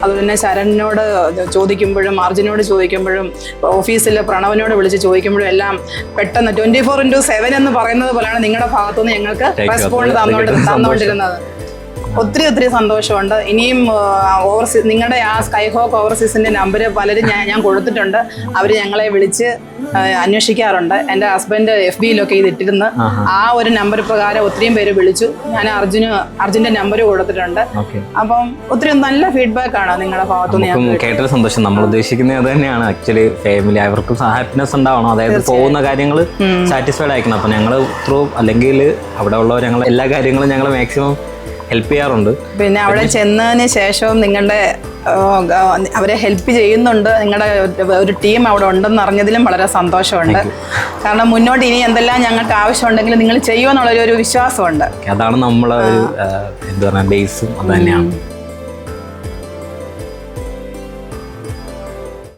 അതുപോലെ ശരണിനോട് ചോദിക്കുമ്പോഴും അർജുനോട് ചോദിക്കുമ്പോഴും ഓഫീസിൽ പ്രണവനോട് വിളിച്ച് ചോദിക്കുമ്പോഴും എല്ലാം പെട്ടെന്ന് 24/7 എന്ന് പറയുന്നത് പോലെയാണ് നിങ്ങളുടെ ഭാഗത്തുനിന്ന് ഞങ്ങൾക്ക് റെസ്പോണ്ട് തന്നുകൊണ്ടിരുന്നത്. ഒത്തിരി സന്തോഷമുണ്ട്. ഇനിയും നിങ്ങളുടെ ആ സ്കൈഹോക്ക് ഓവർസീസിന്റെ നമ്പർ പലരും ഞാൻ കൊടുത്തിട്ടുണ്ട്. അവർ ഞങ്ങളെ വിളിച്ച് അന്വേഷിക്കാറുണ്ട്. എൻ്റെ ഹസ്ബൻഡ് FB-യിലൊക്കെ ഇതിട്ടിരുന്ന് ആ ഒരു നമ്പർ പ്രകാരം ഒത്തിരിയും പേര് വിളിച്ചു. ഞാൻ അർജുന്റെ നമ്പർ കൊടുത്തിട്ടുണ്ട്. അപ്പം ഒത്തിരി നല്ല ഫീഡ്ബാക്ക് ആണ് നിങ്ങളുടെ ഭാഗത്തുനിന്ന് കേട്ടൊരു സന്തോഷം. നമ്മൾ ഉദ്ദേശിക്കുന്നത് അത് തന്നെയാണ്. ആക്ച്വലി ഫാമിലി അവർക്കും ഹാപ്പിനെസ് ഉണ്ടാവണം. അതായത് പോകുന്ന കാര്യങ്ങൾ സാറ്റിസ്ഫൈഡ് ആയിരിക്കണം. അപ്പൊ ഞങ്ങൾ ത്രൂ അല്ലെങ്കിൽ അവിടെ ഉള്ളവർ ഞങ്ങൾ എല്ലാ കാര്യങ്ങളും ഞങ്ങൾ മാക്സിമം ഹെൽപ്പ് ചെയ്യാറുണ്ട്. പിന്നെ അവിടെ ചെന്നതിന് ശേഷവും നിങ്ങളുടെ അവരെ ഹെൽപ്പ് ചെയ്യുന്നുണ്ട്. നിങ്ങളുടെ ഒരു ടീം അവിടെ ഉണ്ടെന്ന് അറിഞ്ഞതിലും വളരെ സന്തോഷമുണ്ട്. കാരണം മുന്നോട്ട് ഇനി എന്തെല്ലാം ഞങ്ങൾക്ക് ആവശ്യമുണ്ടെങ്കിലും നിങ്ങൾ ചെയ്യുമെന്നുള്ളൊരു വിശ്വാസമുണ്ട്. അതാണ് നമ്മളെ ഒരു എന്താ പറയുക ബേസും അത് തന്നെയാണ്.